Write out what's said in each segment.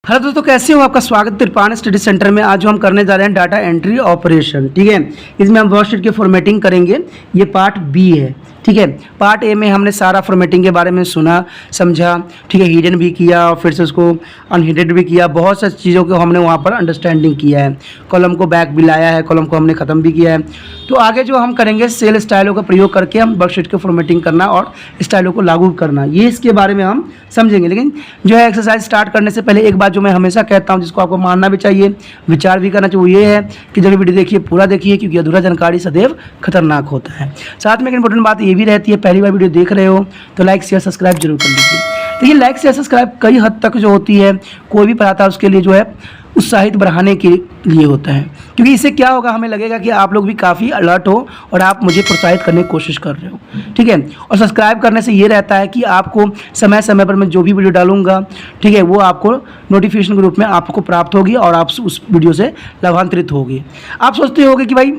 Hello दोस्तों, कैसे हो? आपका स्वागत त्रिपान स्टडी सेंटर में। आज जो हम करने जा रहे हैं डाटा एंट्री ऑपरेशन, ठीक है। इसमें हम वर्कशीट की फॉर्मेटिंग करेंगे। ये पार्ट बी है, ठीक है। पार्ट ए में हमने सारा फॉर्मेटिंग के बारे में सुना समझा, ठीक है। हिडन भी किया और फिर से उसको अनहिडेड भी किया। बहुत सारी चीज़ों को हमने वहाँ पर अंडरस्टैंडिंग किया है। कॉलम को बैक भी लाया है, कॉलम को हमने ख़त्म भी किया है। तो आगे जो हम करेंगे सेल स्टाइलों का प्रयोग करके हम वर्कशीट की फॉर्मेटिंग करना और स्टाइलों को लागू करना, ये इसके बारे में हम समझेंगे। लेकिन जो है एक्सरसाइज स्टार्ट करने से पहले एक बात जो मैं हमेशा कहता हूँ, जिसको आपको मानना भी चाहिए, विचार भी करना चाहिए, वो ये है कि जब वीडियो देखिए पूरा देखिए, क्योंकि अधूरा जानकारी सदैव खतरनाक होता है। साथ में एक इंपॉर्टेंट बात ये भी रहती है, पहली बार वीडियो देख रहे हो तो लाइक शेयर सब्सक्राइब जरूर कर लीजिए। देखिए लाइक शेयर सब्सक्राइब कई हद तक जो होती है, कोई भी पढ़ाता है उसके लिए जो है उत्साहित बढ़ाने के लिए होता है। क्योंकि इससे क्या होगा, हमें लगेगा कि आप लोग भी काफ़ी अलर्ट हो और आप मुझे प्रोत्साहित करने की कोशिश कर रहे हो, ठीक है। और सब्सक्राइब करने से ये रहता है कि आपको समय समय पर मैं जो भी वीडियो डालूंगा, ठीक है, वो आपको नोटिफिकेशन के रूप में आपको प्राप्त होगी और आप उस वीडियो से लाभान्वित होगी। आप सोचते होगे कि भाई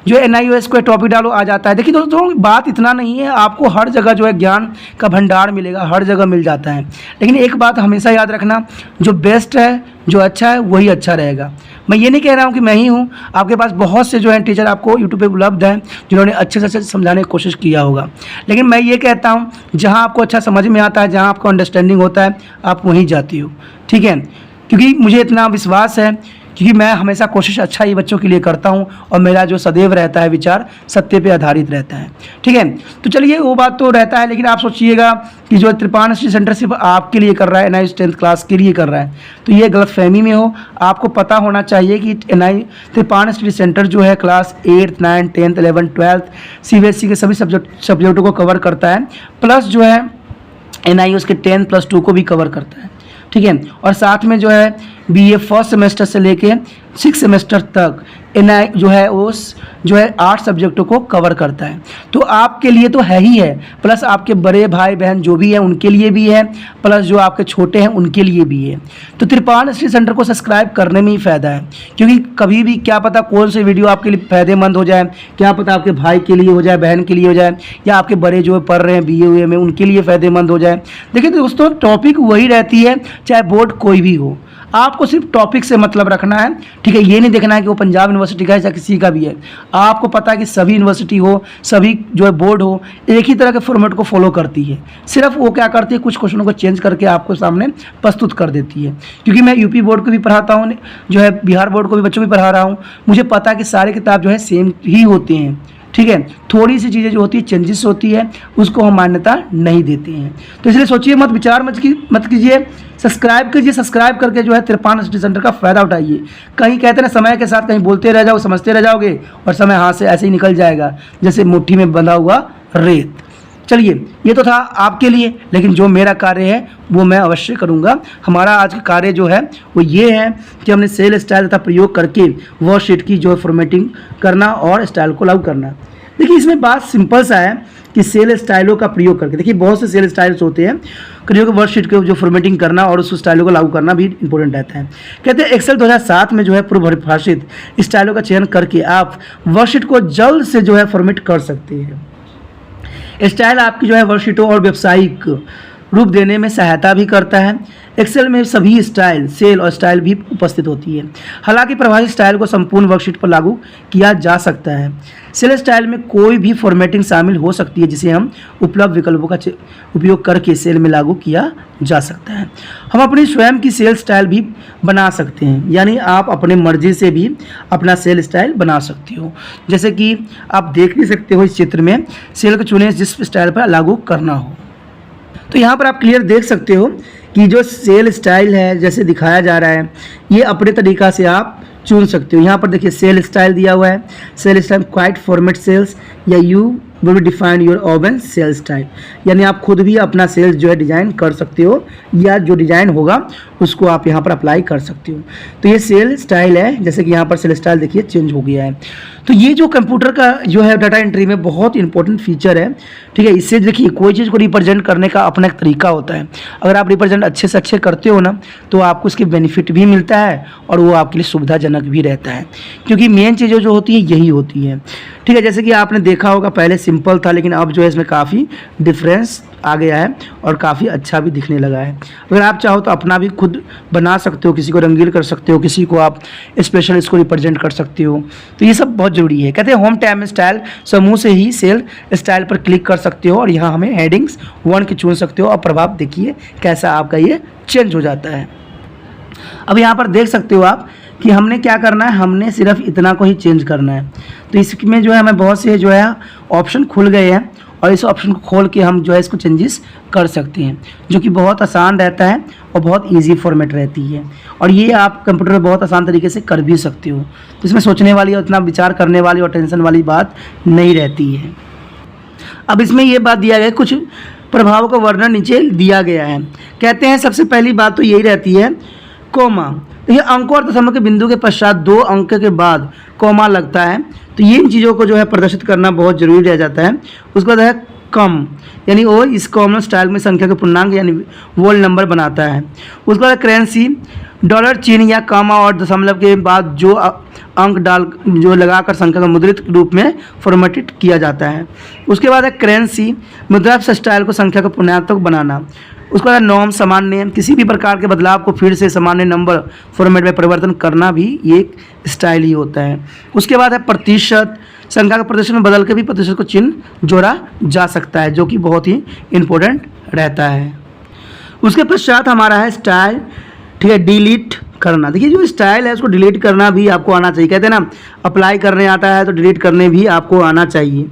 जो NIOS को टॉपिक डालो आ जाता है। देखिए दोस्तों, बात इतना नहीं है, आपको हर जगह जो है ज्ञान का भंडार मिलेगा, हर जगह मिल जाता है। लेकिन एक बात हमेशा याद रखना, जो बेस्ट है, जो अच्छा है, वही अच्छा रहेगा। मैं ये नहीं कह रहा हूँ कि मैं ही हूँ, आपके पास बहुत से जो है टीचर आपको यूट्यूब पे उपलब्ध हैं, जिन्होंने अच्छे से अच्छे समझाने की कोशिश किया होगा। लेकिन मैं ये कहता हूँ, जहाँ आपको अच्छा समझ में आता है, जहाँ आपको अंडरस्टैंडिंग होता है, आप वहीं जाती हो, ठीक है। क्योंकि मुझे इतना विश्वास है, क्योंकि मैं हमेशा कोशिश अच्छा ही बच्चों के लिए करता हूं और मेरा जो सदैव रहता है विचार सत्य पे आधारित रहता है, ठीक है। तो चलिए वो बात तो रहता है, लेकिन आप सोचिएगा कि जो त्रिपान स्टडी सेंटर सिर्फ आपके लिए कर रहा है, NIOS 10th क्लास के लिए कर रहा है, तो ये गलतफहमी में हो। आपको पता होना चाहिए कि त्रिपान स्टडी सेंटर जो है क्लास 8, 9, 10, 11, 12 CBSE के सभी सब्जेक्टों को कवर करता है, प्लस जो है NIOS के 10+2 को भी कवर करता है, ठीक है। और साथ में जो है BA फर्स्ट सेमेस्टर से लेके 6 सेमेस्टर तक जो है उस जो है 8 सब्जेक्टों को कवर करता है। तो आपके लिए तो है ही है, प्लस आपके बड़े भाई बहन जो भी हैं उनके लिए भी है, प्लस जो आपके छोटे हैं उनके लिए भी है। तो त्रिपान स्टडी सेंटर को सब्सक्राइब करने में ही फ़ायदा है, क्योंकि कभी भी क्या पता कौन सी वीडियो आपके लिए फ़ायदेमंद हो जाए, क्या पता आपके भाई के लिए हो जाए, बहन के लिए हो जाए, या आपके बड़े जो पढ़ रहे हैं BA में उनके लिए फ़ायदेमंद हो जाए। देखिए दोस्तों, टॉपिक वही रहती है, चाहे बोर्ड कोई भी हो, आपको सिर्फ टॉपिक से मतलब रखना है, ठीक है। ये नहीं देखना है कि वो पंजाब यूनिवर्सिटी का है या किसी का भी है। आपको पता है कि सभी यूनिवर्सिटी हो, सभी जो है बोर्ड हो, एक ही तरह के फॉर्मेट को फॉलो करती है। सिर्फ वो क्या करती है, कुछ क्वेश्चनों को चेंज करके आपको सामने प्रस्तुत कर देती है। क्योंकि मैं UP बोर्ड को भी पढ़ाता हूँ, जो है बिहार बोर्ड को भी बच्चों को भी पढ़ा रहा हूँ, मुझे पता है कि सारे किताब जो है सेम ही होते हैं, ठीक है। थोड़ी सी चीज़ें जो होती है चेंजेस होती है, उसको हम मान्यता नहीं देते हैं। तो इसलिए सोचिए मत, विचार मत कीजिए, सब्सक्राइब कीजिए। सब्सक्राइब करके जो है त्रिपान स्टडी सेंटर का फ़ायदा उठाइए। कहीं कहते हैं ना, समय के साथ कहीं बोलते रह जाओ, समझते रह जाओगे और समय हाथ से ऐसे ही निकल जाएगा जैसे मुट्ठी में बंधा हुआ रेत। चलिए, ये तो था आपके लिए, लेकिन जो मेरा कार्य है वो मैं अवश्य करूँगा। हमारा आज का कार्य जो है वो ये है कि हमने सेल स्टाइल तथा प्रयोग करके वर्कशीट की जो फॉर्मेटिंग करना और स्टाइल को लागू करना। देखिए इसमें बात सिंपल सा है कि सेल स्टाइलों का प्रयोग करके, देखिए बहुत से सेल स्टाइल्स होते हैं, प्रयोग वर्कशीट के जो फॉर्मेटिंग करना और उस स्टाइलों को लागू करना भी इंपॉर्टेंट रहता है। कहते हैं एक्सेल 2007 में जो है पूर्व परिभाषित स्टाइलों का चयन करके आप वर्कशीट को जल्द से जो है फॉर्मेट कर सकते हैं। स्टाइल आपकी जो है वर्कशीटों और व्यावसायिक रूप देने में सहायता भी करता है। एक्सेल में सभी स्टाइल, सेल और स्टाइल भी उपस्थित होती है। हालांकि परिभाषित स्टाइल को संपूर्ण वर्कशीट पर लागू किया जा सकता है। सेल स्टाइल में कोई भी फॉर्मेटिंग शामिल हो सकती है, जिसे हम उपलब्ध विकल्पों का उपयोग करके सेल में लागू किया जा सकता है। हम अपनी स्वयं की सेल स्टाइल भी बना सकते हैं, यानी आप अपने मर्जी से भी अपना सेल स्टाइल बना सकते हो। जैसे कि आप देख भी सकते हो इस चित्र में, सेल को चुनें जिस स्टाइल पर लागू करना हो। तो यहाँ पर आप क्लियर देख सकते हो कि जो सेल स्टाइल है जैसे दिखाया जा रहा है, ये अपने तरीक़ा से आप चुन सकते हो। यहाँ पर देखिए सेल स्टाइल दिया हुआ है, cell style quite format cells, या you will define your own cell style, यानी आप खुद भी अपना सेल्स जो है डिज़ाइन कर सकते हो, या जो डिज़ाइन होगा उसको आप यहाँ पर अप्लाई कर सकते हो। तो ये सेल स्टाइल है, जैसे कि यहाँ पर सेल स्टाइल देखिए चेंज हो गया है। तो ये जो कंप्यूटर का जो है डाटा एंट्री में बहुत इंपॉर्टेंट फीचर है, ठीक है। इससे देखिए कोई चीज़ को रिप्रेजेंट करने का अपना एक तरीका होता है। अगर आप रिप्रेजेंट अच्छे से अच्छे करते हो ना, तो आपको इसके बेनिफिट भी मिलता है और वो आपके लिए सुविधाजनक भी रहता है, क्योंकि मेन चीज़ें जो होती है यही होती है, ठीक है। जैसे कि आपने देखा होगा पहले सिंपल था, लेकिन अब जो है इसमें काफ़ी डिफरेंस आ गया है और काफ़ी अच्छा भी दिखने लगा है। अगर आप चाहो तो अपना भी खुद खुद बना सकते हो, किसी को रंगीन कर सकते हो, किसी को आप स्पेशल इसको रिप्रेजेंट कर सकते हो। तो ये सब बहुत ज़रूरी है। कहते हैं होम टैब में स्टाइल समूह से ही सेल स्टाइल पर क्लिक कर सकते हो और यहाँ हमें हेडिंग्स 1 की चुन सकते हो और प्रभाव देखिए कैसा आपका ये चेंज हो जाता है। अब यहाँ पर देख सकते हो आप कि हमने क्या करना है, हमने सिर्फ इतना को ही चेंज करना है। तो इसमें जो है हमें बहुत से जो है ऑप्शन खुल गए हैं और इस ऑप्शन को खोल के हम जो है इसको चेंजेस कर सकते हैं, जो कि बहुत आसान रहता है और बहुत इजी फॉर्मेट रहती है। और ये आप कंप्यूटर में बहुत आसान तरीके से कर भी सकते हो। तो इसमें सोचने वाली और इतना विचार करने वाली और टेंशन वाली बात नहीं रहती है। अब इसमें ये बात दिया गया है, कुछ प्रभावों का वर्णन नीचे दिया गया है। कहते हैं सबसे पहली बात तो यही रहती है कोमा। तो ये अंकों और दशमलव के बिंदु के पश्चात 2 अंक के बाद कोमा लगता है। तो ये इन चीज़ों को जो है प्रदर्शित करना बहुत जरूरी रह जाता है। उसके बाद है कम, यानी वो इस कॉमन स्टाइल में संख्या के पूर्णांक यानी वोल नंबर बनाता है। उसके बाद करेंसी, डॉलर चिन्ह या कामा और दशमलव के बाद जो अंक जो लगाकर संख्या का मुद्रित रूप में फॉर्मेटेड किया जाता है। उसके बाद है करेंसी, मुद्रा स्टाइल को संख्या का पूर्णांक बनाना। उसके बाद नॉर्म, सामान्य, किसी भी प्रकार के बदलाव को फिर से सामान्य नंबर फॉर्मेट में परिवर्तन करना भी एक स्टाइल ही होता है। उसके बाद है प्रतिशत, संख्या का प्रदर्शन में बदल के भी प्रतिशत को चिन्ह जोड़ा जा सकता है, जो कि बहुत ही इम्पोर्टेंट रहता है। उसके पश्चात हमारा है स्टाइल, ठीक है, डिलीट करना। देखिए जो स्टाइल है उसको डिलीट करना भी आपको आना चाहिए। कहते हैं ना अप्लाई करने आता है तो डिलीट करने भी आपको आना चाहिए,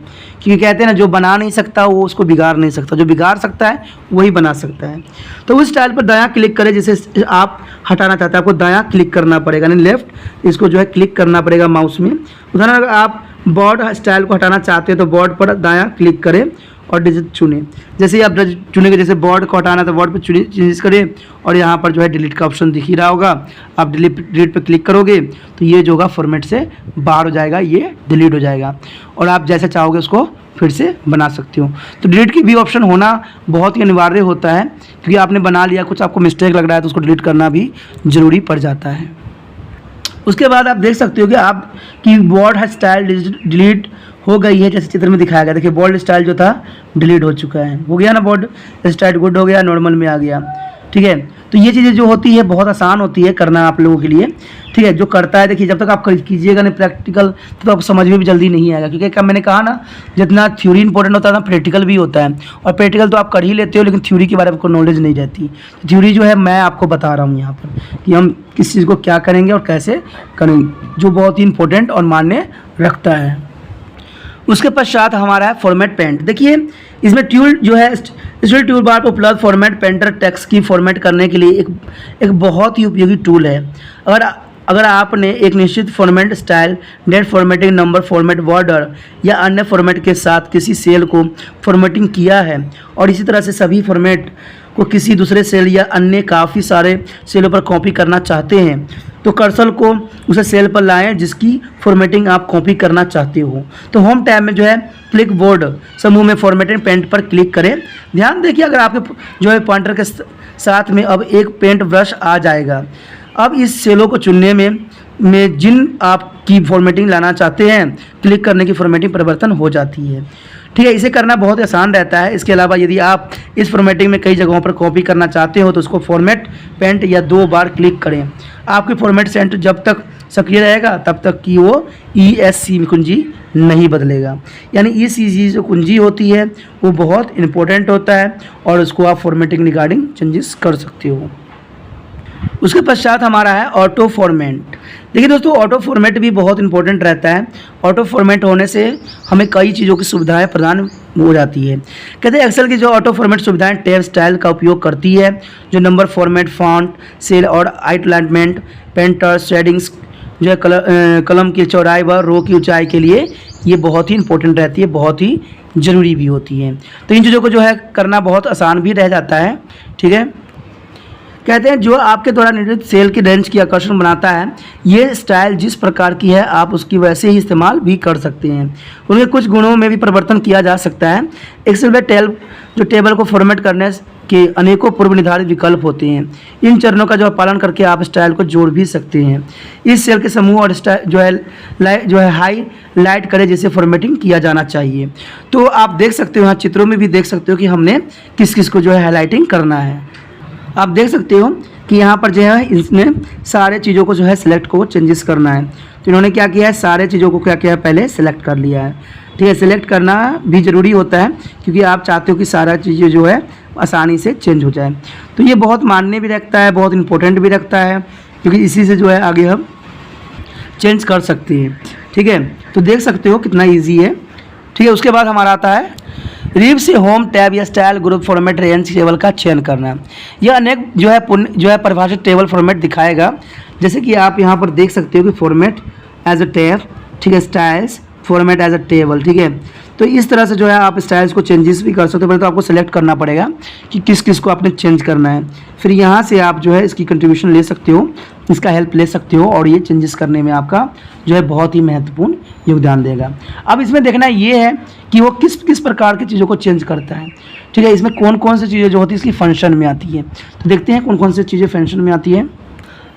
क्योंकि कहते हैं ना जो बना नहीं सकता वो उसको बिगाड़ नहीं सकता, जो बिगाड़ सकता है वही बना सकता है। तो उस स्टाइल पर दायां क्लिक करें, जिसे आप हटाना चाहते हैं आपको दायां क्लिक करना पड़ेगा, यानी लेफ्ट इसको जो है क्लिक करना पड़ेगा माउस में। उदाहरण अगर आप बोर्ड स्टाइल को हटाना चाहते हैं तो बोर्ड पर दायां क्लिक करें और डिजिट चुने। जैसे ही आप चुनेंगे, जैसे बोर्ड को हटाना तो बोर्ड पर चेंज करें और यहाँ पर जो है डिलीट का ऑप्शन दिख ही रहा होगा। आप डिलीट पे क्लिक करोगे तो ये जो होगा फॉर्मेट से बाहर हो जाएगा, ये डिलीट हो जाएगा और आप जैसे चाहोगे उसको फिर से बना सकते हो। तो डिलीट की भी ऑप्शन होना बहुत ही अनिवार्य होता है, क्योंकि आपने बना लिया, कुछ आपको मिस्टेक लग रहा है तो उसको डिलीट करना भी ज़रूरी पड़ जाता है। उसके बाद आप देख सकते हो कि आप की बोर्ड स्टाइल डिलीट हो गई है, जैसे चित्र में दिखाया गया। देखिए बोल्ड स्टाइल जो था डिलीट हो चुका है, हो गया ना, बोर्ड स्टाइल गुड हो गया, नॉर्मल में आ गया, ठीक है। तो ये चीज़ें जो होती है बहुत आसान होती है करना आप लोगों के लिए, ठीक है। जो करता है देखिए, जब तक आप कीजिएगा नहीं प्रैक्टिकल तो आपको समझ में भी जल्दी नहीं आएगा, क्योंकि क्या मैंने कहा ना जितना थ्योरी इंपॉर्टेंट होता है ना प्रैक्टिकल भी होता है। और प्रैक्टिकल तो आप कर ही लेते हो, लेकिन थ्योरी के बारे में आपको नॉलेज नहीं रहती। थ्योरी जो है मैं आपको बता रहा हूँ यहाँ पर कि हम किस चीज़ को क्या करेंगे और कैसे करेंगे, जो बहुत ही इंपॉर्टेंट और मान्य रखता है। उसके पश्चात हमारा है फॉर्मेट पेंट। देखिए इसमें टूल जो है स्टूल टूल बार पर उपलब्ध फॉर्मेट पेंटर टेक्स्ट की फॉर्मेट करने के लिए एक बहुत ही उपयोगी टूल है। अगर आपने एक निश्चित format style, date formatting, number format, border या अन्य फॉर्मेट के साथ किसी सेल को फॉर्मेटिंग किया है और इसी तरह से सभी फॉर्मेट को किसी दूसरे सेल या अन्य काफ़ी सारे सेलों पर कॉपी करना चाहते हैं, तो कर्सर को उसे सेल पर लाएं जिसकी फॉर्मेटिंग आप कॉपी करना चाहते हो। तो होम टैब में जो है क्लिक बोर्ड समूह में फॉर्मेटिंग पेंट पर क्लिक करें। ध्यान देखिए अगर आपके जो है पॉइंटर के साथ में अब एक पेंट ब्रश आ जाएगा। अब इस सेलों को चुनने में जिन आपकी फॉर्मेटिंग लाना चाहते हैं क्लिक करने की फॉर्मेटिंग परिवर्तन हो जाती है, ठीक है। इसे करना बहुत आसान रहता है। इसके अलावा यदि आप इस फॉर्मेटिंग में कई जगहों पर कॉपी करना चाहते हो तो उसको फॉर्मेट पेंट या 2 बार क्लिक करें। आपकी फॉर्मेट सेंटर जब तक सक्रिय रहेगा तब तक कि वो ESC कुंजी नहीं बदलेगा, यानी ESC जो कुंजी होती है वो बहुत इंपॉर्टेंट होता है और उसको आप फॉर्मेटिंग रिगार्डिंग चेंजेस कर सकते हो। उसके पश्चात हमारा है ऑटो फॉर्मेट। देखिए दोस्तों ऑटो फॉर्मेट भी बहुत इंपॉर्टेंट रहता है। ऑटो फॉर्मेट होने से हमें कई चीज़ों की सुविधाएं प्रदान हो जाती है। कहते हैं एक्सेल की जो ऑटो फॉर्मेट सुविधाएं टैब स्टाइल का उपयोग करती है, जो नंबर फॉर्मेट, फॉन्ट, सेल और आइटलाइनमेंट, पेंटर, शेडिंग्स, जो है कलम की चौड़ाई व रो की ऊंचाई के लिए ये बहुत ही इंपॉर्टेंट रहती है, बहुत ही ज़रूरी भी होती है। तो इन चीज़ों को जो है करना बहुत आसान भी रह जाता है, ठीक है। कहते हैं जो आपके द्वारा निर्मित सेल की रेंज की आकर्षण बनाता है, ये स्टाइल जिस प्रकार की है आप उसकी वैसे ही इस्तेमाल भी कर सकते हैं। उनके कुछ गुणों में भी परिवर्तन किया जा सकता है। एक्सेल में टेबल को फॉर्मेट करने के अनेकों पूर्व निर्धारित विकल्प होते हैं। इन चरणों का जो पालन करके आप स्टाइल को जोड़ भी सकते हैं। इस सेल के समूह और स्टाइल जो है हाईलाइट करें जिसे फॉर्मेटिंग किया जाना चाहिए। तो आप देख सकते हो यहाँ चित्रों में भी देख सकते हो कि हमने किस किस को जो है हाईलाइटिंग करना है। आप देख सकते हो कि यहाँ पर जो है इसमें सारे चीज़ों को जो है सिलेक्ट को चेंजेस करना है। तो इन्होंने क्या किया है, सारे चीज़ों को क्या किया है, पहले सेलेक्ट कर लिया है। ठीक है, सिलेक्ट करना भी ज़रूरी होता है क्योंकि आप चाहते हो कि सारा चीज़ें जो है आसानी से चेंज हो जाए। तो ये बहुत मायने भी रखता है, बहुत इंपॉर्टेंट भी रखता है, क्योंकि इसी से जो है आगे हम चेंज कर सकते हैं। ठीक है, तो देख सकते हो कितना ईजी है। ठीक है, उसके बाद हमारा आता है रिव से होम टैब या style group format range table का चयन करना। यह अनेक जो है परिभाषित टेबल फॉर्मेट दिखाएगा, जैसे कि आप यहाँ पर देख सकते हो कि फॉर्मेट एज अ टैब, ठीक है, styles format as a table. ठीक है, तो इस तरह से जो है आप स्टाइल्स को चेंजेस भी कर सकते हो। पहले तो आपको सेलेक्ट करना पड़ेगा कि किस किस को आपने चेंज करना है, फिर यहाँ से आप जो है इसकी कंट्रीब्यूशन ले सकते हो, इसका हेल्प ले सकते हो, और ये चेंजेस करने में आपका जो है बहुत ही महत्वपूर्ण योगदान देगा। अब इसमें देखना ये है कि वो किस किस प्रकार की चीज़ों को चेंज करता है। ठीक है, इसमें कौन कौन सी चीज़ें जो होती है इसकी फंक्शन में आती है, तो देखते हैं कौन कौन सी चीज़ें फंक्शन में आती है।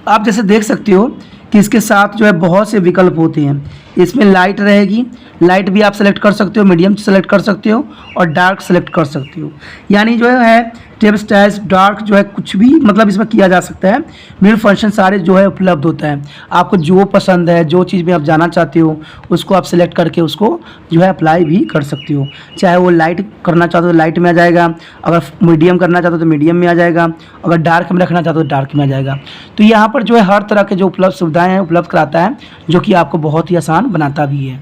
आप जैसे देख सकते हो कि इसके साथ जो है बहुत से विकल्प होते हैं। इसमें लाइट रहेगी, लाइट भी आप सेलेक्ट कर सकते हो, मीडियम सेलेक्ट कर सकते हो और डार्क सेलेक्ट कर सकते हो। यानी जो है टेब स्टाइल्स डार्क जो है कुछ भी मतलब इसमें किया जा सकता है। मेन फंक्शन सारे जो है उपलब्ध होता है। आपको जो पसंद है, जो चीज़ में आप जाना चाहते हो, उसको आप सेलेक्ट करके उसको जो है अप्लाई भी कर सकते हो। चाहे वो लाइट करना चाहते हो तो लाइट में आ जाएगा, अगर मीडियम करना चाहते हो तो मीडियम में आ जाएगा, अगर डार्क में रखना चाहते हो तो डार्क में आ जाएगा। तो यहाँ पर जो है हर तरह के जो उपलब्ध सुविधाएँ हैं उपलब्ध कराता है, जो कि आपको बहुत ही आसान बनाता भी है।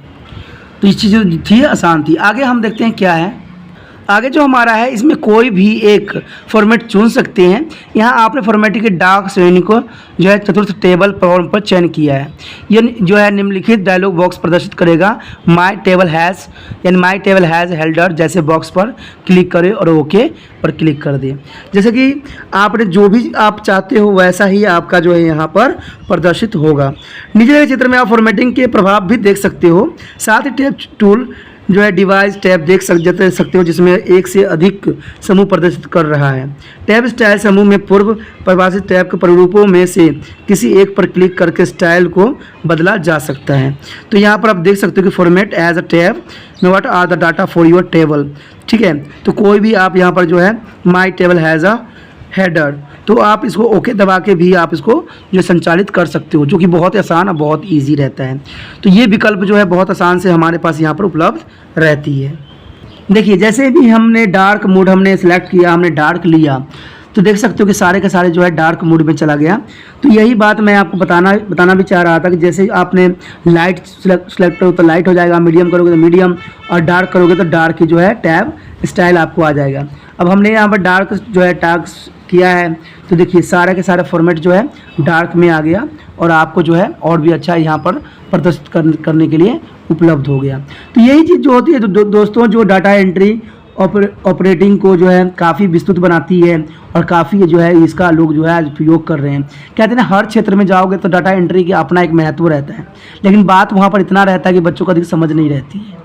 तो ये चीज़ जो थी आसान थी। आगे हम देखते हैं क्या है। आगे जो हमारा है इसमें कोई भी एक फॉर्मेट चुन सकते हैं। यहाँ आपने फॉर्मेटिंग के डार्क श्रेणी को जो है चतुर्थ टेबल फॉर्म पर चयन किया है। यह जो है निम्नलिखित डायलॉग बॉक्स प्रदर्शित करेगा। माई टेबल हैज़ यानी माई टेबल हैज़ हेल्डर जैसे बॉक्स पर क्लिक करें और ओके पर क्लिक कर दें। जैसे कि आपने जो भी आप चाहते हो वैसा ही आपका जो है यहाँ पर प्रदर्शित होगा। नीचे के चित्र में आप फॉर्मेटिंग के प्रभाव भी देख सकते हो। साथ ही टैब टूल जो है डिवाइस टैब देख सकते हो, जिसमें एक से अधिक समूह प्रदर्शित कर रहा है। टैब स्टाइल समूह में पूर्व परिभाषित टैब के प्रारूपों में से किसी एक पर क्लिक करके स्टाइल को बदला जा सकता है। तो यहाँ पर आप देख सकते हो कि फॉर्मेट एज अ टैब में what are the data for your table. ठीक है, तो कोई भी आप यहाँ पर जो है माई टेबल हैज़ अ हेडर, तो आप इसको ओके दबा के भी आप इसको जो संचालित कर सकते हो, जो कि बहुत आसान और बहुत इजी रहता है। तो ये विकल्प जो है बहुत आसान से हमारे पास यहाँ पर उपलब्ध रहती है। देखिए जैसे भी हमने डार्क मोड हमने सेलेक्ट किया, हमने डार्क लिया, तो देख सकते हो कि सारे के सारे जो है डार्क मोड में चला गया। तो यही बात मैं आपको बताना भी चाह रहा था कि जैसे आपने लाइट सेलेक्ट करो तो लाइट हो जाएगा, मीडियम करोगे तो मीडियम, और डार्क करोगे तो डार्क की जो है टैब स्टाइल आपको आ जाएगा। अब हमने यहाँ पर डार्क जो है टास्क किया है, तो देखिए सारे के सारे फॉर्मेट जो है डार्क में आ गया और आपको जो है और भी अच्छा यहाँ पर प्रदर्शित करने के लिए उपलब्ध हो गया। तो यही चीज़ जो होती है दोस्तों, जो डाटा एंट्री ऑपरेटिंग को जो है काफ़ी विस्तृत बनाती है और काफ़ी जो है इसका लोग जो है आज उपयोग कर रहे हैं। कहते हैं ना, हर क्षेत्र में जाओगे तो डाटा एंट्री का अपना एक महत्व रहता है, लेकिन बात वहाँ पर इतना रहता है कि बच्चों को अधिक समझ नहीं रहती है।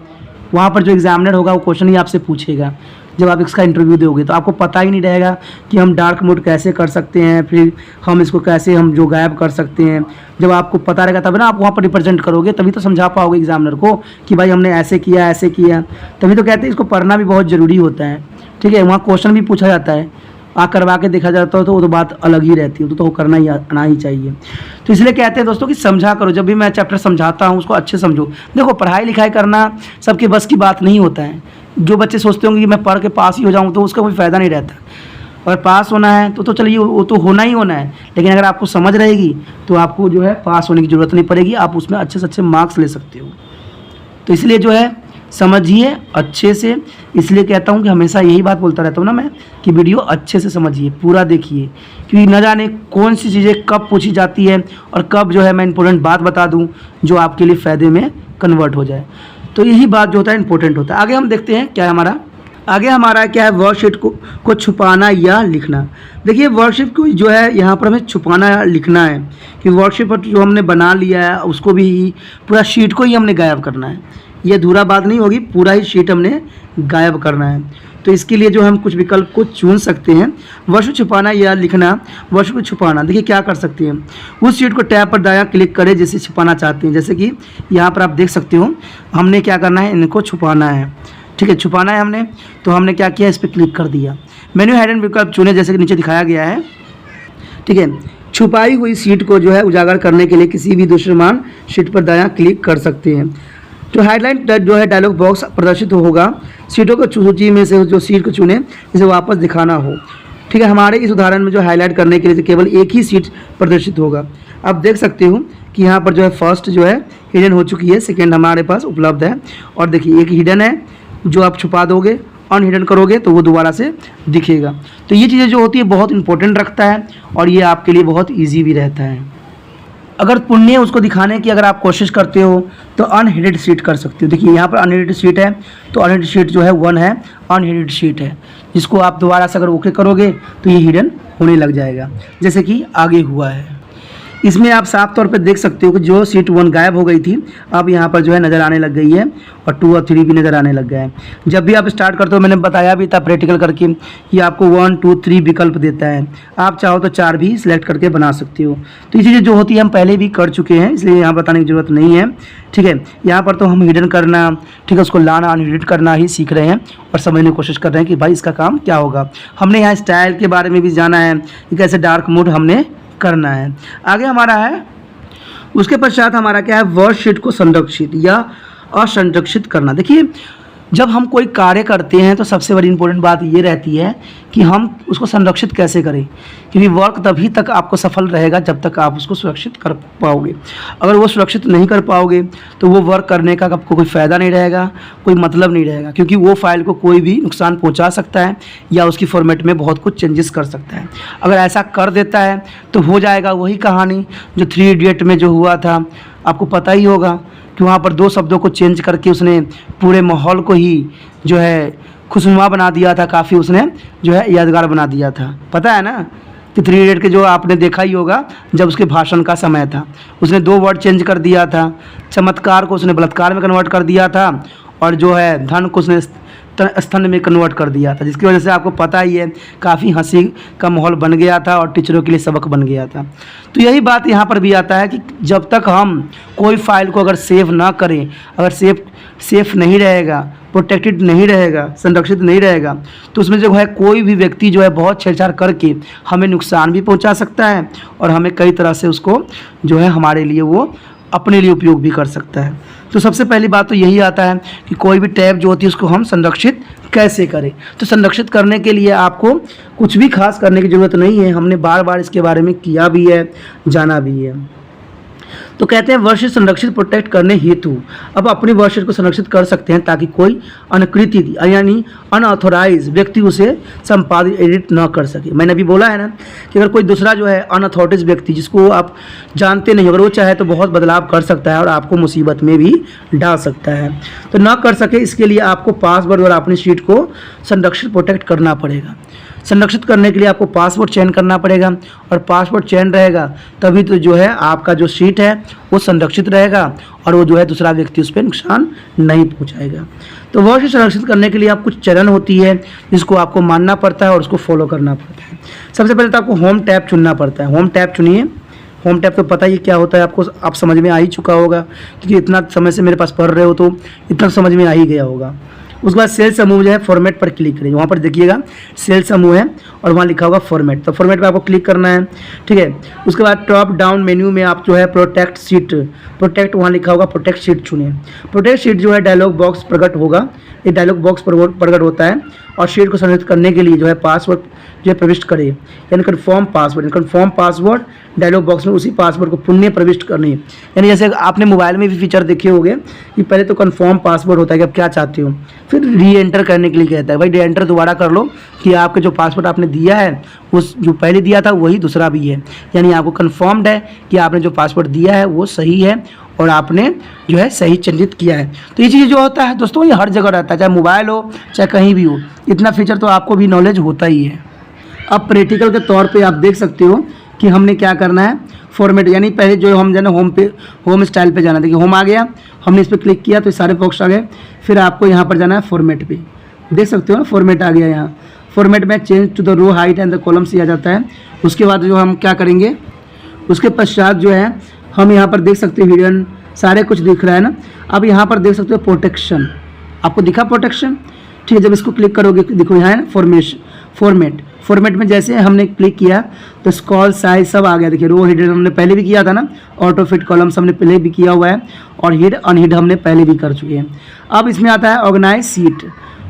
वहाँ पर जो एग्जामिनर होगा वो क्वेश्चन ही आपसे पूछेगा जब आप इसका इंटरव्यू दोगे, तो आपको पता ही नहीं रहेगा कि हम डार्क मोड कैसे कर सकते हैं, फिर हम इसको कैसे हम जो गायब कर सकते हैं। जब आपको पता रहेगा तब ना आप वहाँ पर रिप्रेजेंट करोगे, तभी तो समझा पाओगे एग्जामिनर को कि भाई हमने ऐसे किया ऐसे किया। तभी तो कहते हैं इसको पढ़ना भी बहुत ज़रूरी होता है। ठीक है, वहाँ क्वेश्चन भी पूछा जाता है, करवा के देखा जाता है तो वो तो बात अलग ही रहती है, तो करना ही आना ही चाहिए। तो इसलिए कहते हैं दोस्तों कि समझा करो। जब भी मैं चैप्टर समझाता हूँ उसको अच्छे समझो। देखो पढ़ाई लिखाई करना सबके बस की बात नहीं होता है। जो बच्चे सोचते होंगे कि मैं पढ़ के पास ही हो जाऊँ, तो उसका कोई फ़ायदा नहीं रहता। और पास होना है तो चलिए वो तो होना ही होना है, लेकिन अगर आपको समझ रहेगी तो आपको जो है पास होने की ज़रूरत नहीं पड़ेगी, आप उसमें अच्छे से अच्छे मार्क्स ले सकते हो। तो इसलिए जो है समझिए अच्छे से। इसलिए कहता हूँ कि हमेशा यही बात बोलता रहता हूँ ना मैं, कि वीडियो अच्छे से समझिए, पूरा देखिए, क्योंकि न जाने कौन सी चीज़ें कब पूछी जाती है और कब जो है मैं इंपॉर्टेंट बात बता दूँ जो आपके लिए फ़ायदे में कन्वर्ट हो जाए। तो यही बात जो होता है इंपॉर्टेंट होता है। आगे हम देखते हैं क्या है हमारा। आगे हमारा क्या है, वर्कशीट को छुपाना या लिखना। देखिए वर्कशीट को जो है यहाँ पर हमें छुपाना या लिखना है कि वर्कशीट पर जो हमने बना लिया है उसको भी पूरा शीट को ही हमने गायब करना है। ये अधूरा बात नहीं होगी, पूरा ही शीट हमने गायब करना है। तो इसके लिए जो हम कुछ विकल्प को चुन सकते हैं। वर्कशीट छुपाना या लिखना। वर्कशीट को छुपाना, देखिए क्या कर सकते हैं, उस शीट को टैब पर दायां क्लिक करें जिसे छुपाना चाहते हैं। जैसे कि यहाँ पर आप देख सकते हो हमने क्या करना है, इनको छुपाना है। ठीक है, छुपाना है हमने, तो हमने क्या किया, इस पर क्लिक कर दिया। मेन्यू हेडर विकल्प चुने जैसे कि नीचे दिखाया गया है। ठीक है। छुपाई हुई सीट को जो है उजागर करने के लिए किसी भी दृश्यमान सीट पर दायां क्लिक कर सकते हैं। तो हाईलाइट जो है डायलॉग बॉक्स प्रदर्शित होगा। सीटों को सूची में से जो सीट को चुने जिसे वापस दिखाना हो। ठीक है, हमारे इस उदाहरण में जो हाईलाइट करने के लिए केवल एक ही सीट प्रदर्शित होगा। आप देख सकते हो कि यहाँ पर जो है फर्स्ट जो है हिडन हो चुकी है, सेकेंड हमारे पास उपलब्ध है। और देखिए एक हिडन है जो आप छुपा दोगे, अनहिडन करोगे तो वो दोबारा से दिखेगा। तो ये चीज़ें जो होती है बहुत इंपॉर्टेंट रखता है और ये आपके लिए बहुत ईजी भी रहता है। अगर पुण्य उसको दिखाने की अगर आप कोशिश करते हो तो अनहिडेड सीट कर सकते हो। देखिए यहाँ पर अनहिडेड सीट है, तो अनहिडेड सीट जो है 1 है, अनहिडेड सीट है, जिसको आप दोबारा से अगर ओके करोगे तो ये हिडन होने लग जाएगा, जैसे कि आगे हुआ है। इसमें आप साफ तौर पे देख सकते हो कि जो सीट 1 गायब हो गई थी अब यहाँ पर जो है नज़र आने लग गई है और 2 और 3 भी नज़र आने लग गया है। जब भी आप स्टार्ट करते हो, मैंने बताया भी था प्रैक्टिकल करके, ये आपको 1, 2, 3 विकल्प देता है। आप चाहो तो 4 भी सिलेक्ट करके बना सकते हो। तो ये चीज़ें जो होती है हम पहले भी कर चुके हैं, इसलिए यहाँ बताने की ज़रूरत नहीं है। ठीक है, यहाँ पर तो हम हिडन करना, ठीक है, उसको लाना अनहिडन करना ही सीख रहे हैं और समझने की कोशिश कर रहे हैं कि भाई इसका काम क्या होगा। हमने यहाँ स्टाइल के बारे में भी जाना है कि कैसे डार्क मोड हमने करना है। आगे हमारा है, उसके पश्चात हमारा क्या है, वर्कशीट को संरक्षित या असंरक्षित करना। देखिए जब हम कोई कार्य करते हैं तो सबसे बड़ी इंपॉर्टेंट बात ये रहती है कि हम उसको संरक्षित कैसे करें, क्योंकि वर्क तभी तक आपको सफल रहेगा जब तक आप उसको सुरक्षित कर पाओगे। अगर वो सुरक्षित नहीं कर पाओगे तो वो वर्क करने का आपको कोई फ़ायदा नहीं रहेगा, कोई मतलब नहीं रहेगा, क्योंकि वो फाइल को कोई भी नुकसान पहुंचा सकता है या उसकी फॉर्मेट में बहुत कुछ चेंजेस कर सकता है। अगर ऐसा कर देता है तो हो जाएगा वही कहानी जो 3 इडियट में जो हुआ था। आपको पता ही होगा कि वहाँ पर 2 शब्दों को चेंज करके उसने पूरे माहौल को ही जो है खुशनुमा बना दिया था, काफ़ी उसने जो है यादगार बना दिया था। पता है ना कि 3 इडियट के जो आपने देखा ही होगा, जब उसके भाषण का समय था उसने 2 वर्ड चेंज कर दिया था। चमत्कार को उसने बलात्कार में कन्वर्ट कर दिया था और जो है धन को उसने स्तन में कन्वर्ट कर दिया था, जिसकी वजह से आपको पता ही है काफ़ी हंसी का माहौल बन गया था और टीचरों के लिए सबक बन गया था। तो यही बात यहाँ पर भी आता है कि जब तक हम कोई फाइल को अगर सेव ना करें, अगर सेफ नहीं रहेगा, प्रोटेक्टेड नहीं रहेगा, संरक्षित नहीं रहेगा, तो उसमें जो है कोई भी व्यक्ति जो है बहुत छेड़छाड़ करके हमें नुकसान भी पहुँचा सकता है और हमें कई तरह से उसको जो है हमारे लिए वो अपने लिए उपयोग भी कर सकता है। तो सबसे पहली बात तो यही आता है कि कोई भी टैब जो होती है उसको हम संरक्षित कैसे करें। तो संरक्षित करने के लिए आपको कुछ भी खास करने की ज़रूरत नहीं है, हमने बार बार इसके बारे में किया भी है, जाना भी है। तो कहते हैं वर्कशीट संरक्षित प्रोटेक्ट करने हेतु अब अपनी वर्कशीट को संरक्षित कर सकते हैं ताकि कोई अनकृति यानी अनऑथोराइज व्यक्ति उसे संपादित एडिट न कर सके। मैंने अभी बोला है ना कि अगर कोई दूसरा जो है अनऑथोराइज व्यक्ति जिसको आप जानते नहीं, अगर वो चाहे तो बहुत बदलाव कर सकता है और आपको मुसीबत में भी डाल सकता है। तो न कर सके इसके लिए आपको पासवर्ड और अपनी शीट को संरक्षित प्रोटेक्ट करना पड़ेगा। संरक्षित करने के लिए आपको पासवर्ड चयन करना पड़ेगा और पासवर्ड चयन रहेगा तभी तो जो है आपका जो शीट है वो संरक्षित रहेगा और वो जो है दूसरा व्यक्ति उस पर नुकसान नहीं पहुंचाएगा। तो वर्कशीट संरक्षित करने के लिए आप कुछ चरण होती है जिसको आपको मानना पड़ता है और उसको फॉलो करना पड़ता है। सबसे पहले तो आपको होम टैब चुनना पड़ता है। होम टैब चुनिए। होम टैब तो पता ही क्या होता है आपको, आप समझ में आ ही चुका होगा क्योंकि इतना समय से मेरे पास पढ़ रहे हो तो इतना समझ में आ ही गया होगा। उसके बाद सेल समूह जो है फॉर्मेट पर क्लिक करेंगे। वहाँ पर देखिएगा सेल समूह है और वहाँ लिखा होगा फॉर्मेट, तो फॉर्मेट पे आपको क्लिक करना है। ठीक है, उसके बाद टॉप डाउन मेन्यू में आप जो है प्रोटेक्ट सीट, प्रोटेक्ट वहाँ लिखा होगा प्रोटेक्ट सीट चुनिए। प्रोटेक्ट सीट जो है डायलॉग बॉक्स प्रकट होगा, ये डायलॉग बॉक्स प्रकट होता है और शीट को संरक्षित करने के लिए जो है पासवर्ड जो है प्रविष्ट करें यानी confirm password. Confirm password dialog box में उसी पासवर्ड को पुनः प्रविष्ट करनी है। यानी जैसे आपने मोबाइल में भी फीचर देखे होंगे कि पहले तो कन्फर्म पासवर्ड होता है कि आप क्या चाहते हो, फिर री एंटर करने के लिए कहता है भाई री एंटर दोबारा कर लो कि आपके जो पासवर्ड आपने दिया है उस जो पहले दिया था वही दूसरा भी है, यानी आपको कन्फर्म्ड है कि आपने जो पासवर्ड दिया है वो सही है और आपने जो है सही चिन्हित किया है। तो ये चीज़ जो होता है दोस्तों ये हर जगह रहता है, चाहे मोबाइल हो चाहे कहीं भी हो, इतना फीचर तो आपको भी नॉलेज होता ही है। अब प्रैक्टिकल के तौर पे आप देख सकते हो कि हमने क्या करना है, फॉर्मेट यानी पहले जो हम जाना होम स्टाइल पे जाना। देखिए होम आ गया, हमने इस पर क्लिक किया तो सारे बॉक्स आ गए। फिर आपको यहाँ पर जाना है फॉर्मेट पे, देख सकते हो ना फॉर्मेट आ गया। यहाँ फॉर्मेट में change to the row height and the columns आ जाता है। उसके बाद जो हम क्या करेंगे, उसके पश्चात जो है हम यहाँ पर देख सकते हो हिडन सारे कुछ दिख रहा है ना। अब यहाँ पर देख सकते हो प्रोटेक्शन, आपको दिखा प्रोटेक्शन। ठीक है, जब इसको क्लिक करोगे देखो यहाँ है फॉर्मेट, फॉर्मेट में जैसे हमने क्लिक किया तो स्क्रॉल साइज सब आ गया। देखिए रो हिड हमने पहले भी किया था ना, ऑटो फिट कॉलम्स हमने पहले भी किया हुआ है और हिड अनहिड हमने पहले भी कर चुके हैं। अब इसमें आता है ऑर्गेनाइज सीट,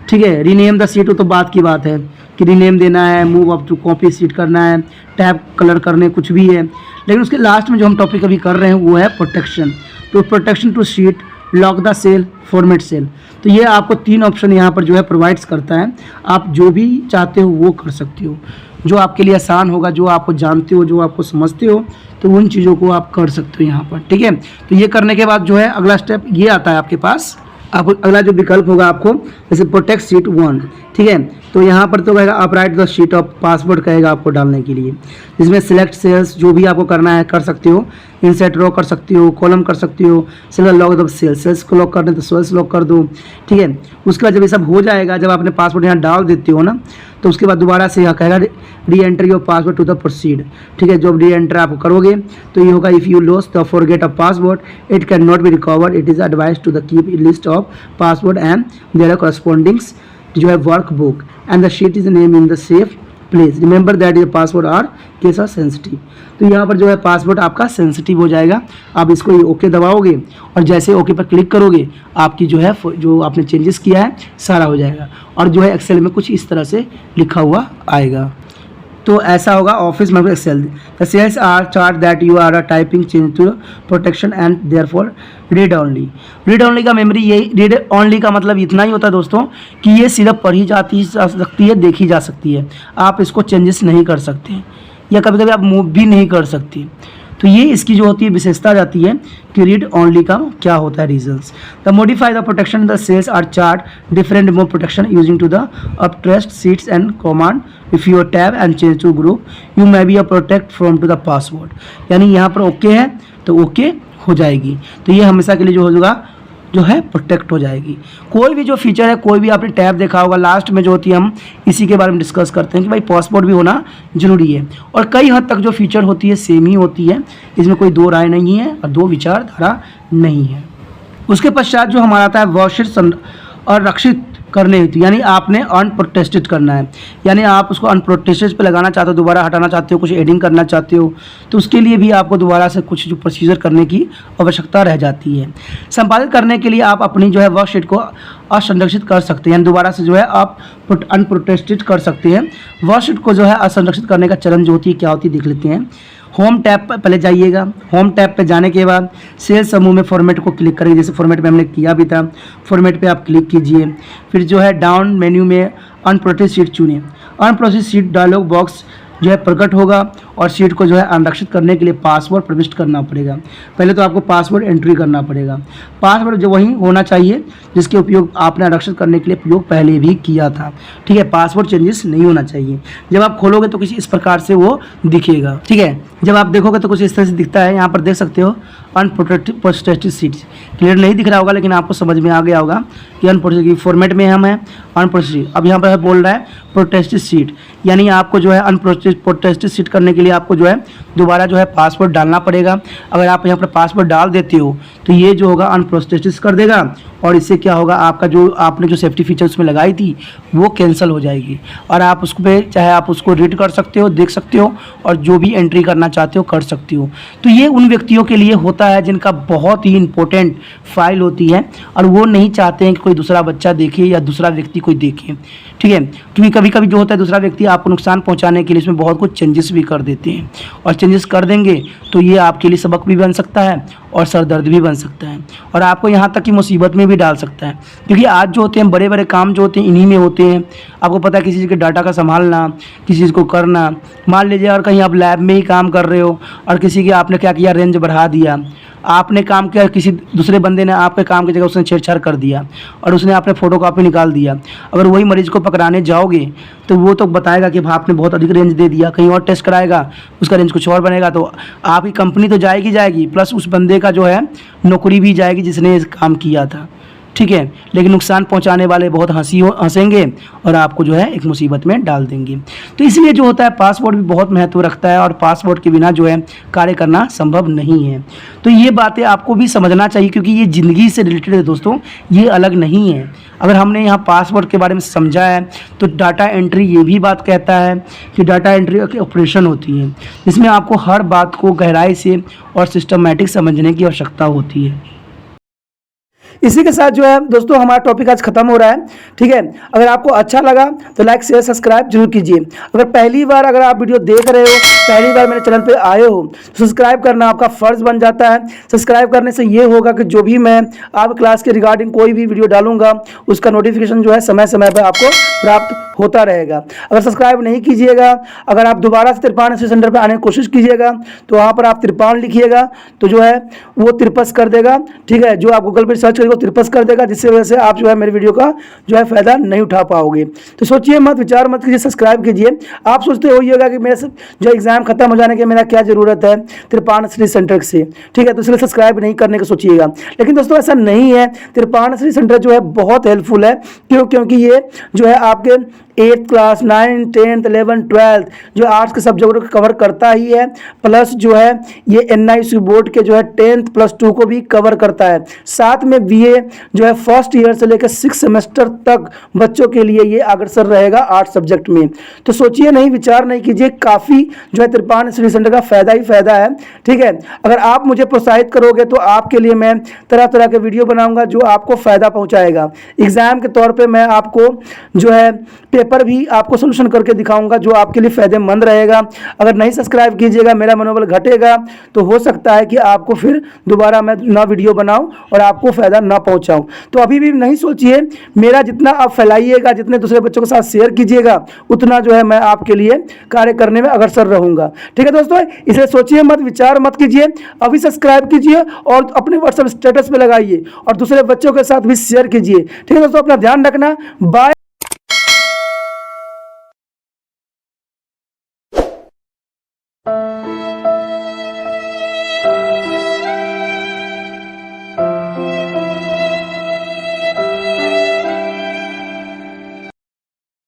ठीक है। रीनेम द सीट, तो बात की बात है कि रीनेम देना है, move up to copy sheet करना है, टैब कलर करने, कुछ भी है। लेकिन उसके लास्ट में जो हम टॉपिक अभी कर रहे हैं वो है प्रोटेक्शन। तो protection to sheet, lock the cell, format cell. तो ये आपको 3 ऑप्शन यहाँ पर जो है प्रोवाइड्स करता है। आप जो भी चाहते हो वो कर सकते हो, जो आपके लिए आसान होगा, जो आपको जानते हो, जो आपको समझते हो, तो उन चीज़ों को आप कर सकते हो यहाँ पर, ठीक है। तो ये करने के बाद जो है अगला स्टेप ये आता है आपके पास। आप अगला जो विकल्प होगा आपको, जैसे प्रोटेक्ट सीट 1, ठीक है। तो यहाँ पर तो कहेगा आप right the sheet of password कहेगा आपको डालने के लिए, जिसमें सिलेक्ट सेल्स जो भी आपको करना है कर सकते हो, इंसर्ट रो कर सकते हो, कॉलम कर सकते हो, सिलेक्ट लॉक द सेल्स को लॉक करना तो सेल्स लॉक कर दो, ठीक है। उसके बाद जब ये सब हो जाएगा, जब आपने पासवर्ड यहाँ डाल देते हो ना, तो उसके बाद दोबारा से यहाँ कहेगा reenter your password to the proceed, ठीक है। जब री एंटर आप करोगे तो ये होगा if you loss the forget a password it can not be recovered, it is advise to the keep list of password and their correspondings जो है work book and the sheet is name in the safe place, remember that your password are case are sensitive. तो यहाँ पर जो है password आपका sensitive हो जाएगा। आप इसको ओके दबाओगे और जैसे ओके पर क्लिक करोगे आपकी जो है जो आपने चेंजेस किया है सारा हो जाएगा और जो है एक्सेल में कुछ इस तरह से लिखा हुआ आएगा। तो ऐसा होगा ऑफिस में Excel. The cells are chart that you are typing change to protection and therefore read only. रीड ओनली का मेमोरी यही, रीड ओनली का मतलब इतना ही होता है दोस्तों कि ये सिर्फ पढ़ी जा सकती है, देखी जा सकती है, आप इसको चेंजेस नहीं कर सकते या कभी कभी आप मूव भी नहीं कर सकते। तो ये इसकी जो होती है विशेषता जाती है कि रीड ओनली का क्या होता है reasons. The modify the protection the cells are chart different mode protection using to the अपट्रेस्ट sheets and command if your tab and change to group you may be a protect from to the password. यानी यहाँ पर okay है तो okay हो जाएगी, तो ये हमेशा के लिए जो होगा जो है प्रोटेक्ट हो जाएगी। कोई भी जो फीचर है, कोई भी आपने टैब देखा होगा लास्ट में जो होती है, हम इसी के बारे में डिस्कस करते हैं कि भाई पासवर्ड भी होना जरूरी है और कई हद तक जो फीचर होती है सेम ही होती है, इसमें कोई दो राय नहीं है और दो विचारधारा नहीं है। उसके पश्चात जो हमारा आता है वर्षित और रक्षित करने हेतु, यानी आपने अनप्रोटेस्टेड करना है, यानी आप उसको अनप्रोटेस्टेड पे लगाना चाहते हो, दोबारा हटाना चाहते हो, कुछ एडिंग करना चाहते हो, तो उसके लिए भी आपको दोबारा से कुछ जो प्रोसीजर करने की आवश्यकता रह जाती है। संपादित करने के लिए आप अपनी जो है वर्कशीट को असंरक्षित कर सकते हैं, दोबारा से जो है आप अनप्रोटेस्टेड कर सकते हैं। वर्कशीट को जो है असंरक्षित करने का चरण जो होती है क्या होती है देख लेते हैं। होम टैब पर पहले जाइएगा, होम टैब पे जाने के बाद सेल समूह में फॉर्मेट को क्लिक करेंगे, जैसे फॉर्मेट में हमने किया भी था, फॉर्मेट पे आप क्लिक कीजिए। फिर जो है डाउन मेन्यू में अनप्रोटेक्टेड सीट चुनिए। अनप्रोटेक्टेड सीट डायलॉग बॉक्स जो है प्रकट होगा और सीट को जो है अनरक्षित करने के लिए पासवर्ड प्रविष्ट करना पड़ेगा। पहले तो आपको पासवर्ड एंट्री करना पड़ेगा। पासवर्ड जो वही होना चाहिए जिसके उपयोग आपने आरक्षित करने के लिए उपयोग पहले भी किया था, ठीक है। पासवर्ड चेंजेस नहीं होना चाहिए। जब आप खोलोगे तो किसी इस प्रकार से वो दिखेगा, ठीक है। जब आप देखोगे तो कुछ इस तरह से दिखता है। यहाँ पर देख सकते हो अनप्रोटेक्टेड सीट्स, क्लियर नहीं दिख रहा होगा लेकिन आपको समझ में आ गया होगा कि अनप्रोटेक्टेड फॉर्मेट में हम हैं अनप्रोटेक्टेड। अब यहाँ पर बोल रहा है प्रोटेक्टेड सीट, यानी आपको जो है अनप्रोटेक्टेड सीट करने के लिए आपको जो है दोबारा जो है पासवर्ड डालना पड़ेगा। अगर आप यहाँ पर पासवर्ड डाल देते हो तो ये जो होगा अनप्रोटेक्टेड कर देगा और इससे क्या होगा आपका जो आपने जो सेफ्टी फीचर उसमें लगाई थी वो कैंसिल हो जाएगी और आप उस पर चाहे आप उसको रीड कर सकते हो, देख सकते हो और जो भी एंट्री करना चाहते हो कर सकते हो। तो ये उन व्यक्तियों के लिए होता है जिनका बहुत ही इंपॉर्टेंट फाइल होती है और वो नहीं चाहते हैं कि कोई दूसरा बच्चा देखे या दूसरा व्यक्ति कोई देखे, ठीक है। क्योंकि कभी कभी जो होता है दूसरा व्यक्ति आपको नुकसान पहुंचाने के लिए इसमें बहुत कुछ चेंजेस भी कर देते हैं और चेंजेस कर देंगे तो ये आपके लिए सबक भी बन सकता है और सर दर्द भी बन सकता है और आपको यहाँ तक कि मुसीबत में भी डाल सकता है। क्योंकि आज जो होते हैं बड़े बड़े काम जो होते हैं इन्हीं में होते हैं। आपको पता है किसी चीज़ के डाटा का संभालना, किसी चीज़ को करना, मान लीजिए और कहीं आप लैब में ही काम कर रहे हो और किसी की आपने क्या किया रेंज बढ़ा दिया, आपने काम किया, किसी दूसरे बंदे ने आपके काम की जगह उसने छेड़छाड़ कर दिया और उसने आपने फ़ोटोकॉपी निकाल दिया। अगर वही मरीज़ को पकड़ाने जाओगे तो वो तो बताएगा कि आपने बहुत अधिक रेंज दे दिया, कहीं और टेस्ट कराएगा उसका रेंज कुछ और बनेगा, तो आपकी कंपनी तो जाएगी प्लस उस बंदे का जो है नौकरी भी जाएगी जिसने इस काम किया था, ठीक है। लेकिन नुकसान पहुंचाने वाले बहुत हंसेंगे और आपको जो है एक मुसीबत में डाल देंगे। तो तो इसलिए जो होता है पासपोर्ट भी बहुत महत्व रखता है और पासपोर्ट के बिना जो है कार्य करना संभव नहीं है। तो ये बातें आपको भी समझना चाहिए क्योंकि ये ज़िंदगी से रिलेटेड है दोस्तों, ये अलग नहीं है। अगर हमने यहाँ पासपोर्ट के बारे में समझा है तो डाटा एंट्री ये भी बात कहता है कि डाटा एंट्री की ऑपरेशन होती है जिसमें आपको हर बात को गहराई से और सिस्टमैटिक समझने की आवश्यकता होती है। इसी के साथ जो है दोस्तों हमारा टॉपिक आज खत्म हो रहा है, ठीक है। अगर आपको अच्छा लगा तो लाइक शेयर सब्सक्राइब जरूर कीजिए। अगर पहली बार अगर आप वीडियो देख रहे हो, पहली बार मेरे चैनल पे आए हो तो सब्सक्राइब करना आपका फ़र्ज़ बन जाता है। सब्सक्राइब करने से ये होगा कि जो भी मैं आप क्लास के रिगार्डिंग कोई भी वीडियो डालूंगा उसका नोटिफिकेशन जो है समय समय पर आपको प्राप्त होता रहेगा। अगर सब्सक्राइब नहीं कीजिएगा, अगर आप दोबारा से तिरपान स्टडी सेंटर पर आने की कोशिश कीजिएगा तो वहाँ पर आप तिरपान लिखिएगा तो जो है वो तिरपस कर देगा, ठीक है। जो आप गूगल पर सर्च करेंगे वो तिरपस कर देगा, जिससे वजह से आप जो है मेरे वीडियो का जो है फ़ायदा नहीं उठा पाओगे। तो सोचिए मत, विचार मत कीजिए, सब्सक्राइब कीजिए। आप सोचते होइएगा कि मेरे जो एग्ज़ाम खत्म हो जाने के मेरा क्या ज़रूरत है तिरपान स्टडी सेंटर से, ठीक है। तो इसलिए सब्सक्राइब नहीं करने को सोचिएगा, लेकिन दोस्तों ऐसा नहीं है। तिरपान स्टडी सेंटर जो है बहुत हेल्पफुल है, क्योंकि ये जो है आपके 8th class 9th 10th 11th 12th जो आर्ट्स के सब्जेक्ट को कवर करता ही है, प्लस जो है ये NIC बोर्ड के जो है 10th प्लस 2 को भी कवर करता है। साथ में BA जो है फर्स्ट ईयर से लेकर 6 सेमेस्टर तक बच्चों के लिए ये अग्रसर रहेगा आर्ट्स सब्जेक्ट में। तो सोचिए नहीं, विचार नहीं कीजिए, काफ़ी जो है तिरपान स्टडी सेंटर का फ़ायदा ही फ़ायदा है, ठीक है। अगर आप मुझे प्रोत्साहित करोगे तो आपके लिए मैं तरह तरह के वीडियो बनाऊंगा जो आपको फ़ायदा पहुँचाएगा। एग्ज़ाम के तौर पर मैं आपको जो है पेपर भी आपको सोल्यूशन करके दिखाऊंगा जो आपके लिए फ़ायदेमंद रहेगा। अगर नहीं सब्सक्राइब कीजिएगा, मेरा मनोबल घटेगा, तो हो सकता है कि आपको फिर दोबारा मैं ना वीडियो बनाऊं और आपको फ़ायदा ना पहुंचाऊं। तो अभी भी नहीं सोचिए, मेरा जितना आप फैलाइएगा, जितने दूसरे बच्चों के साथ शेयर कीजिएगा, उतना जो है मैं आपके लिए कार्य करने में अग्रसर रहूँगा, ठीक है दोस्तों। इसलिए सोचिए मत, विचार मत कीजिए, अभी सब्सक्राइब कीजिए और अपने व्हाट्सएप स्टेटस पर लगाइए और दूसरे बच्चों के साथ भी शेयर कीजिए, ठीक है दोस्तों। अपना ध्यान रखना, बाय।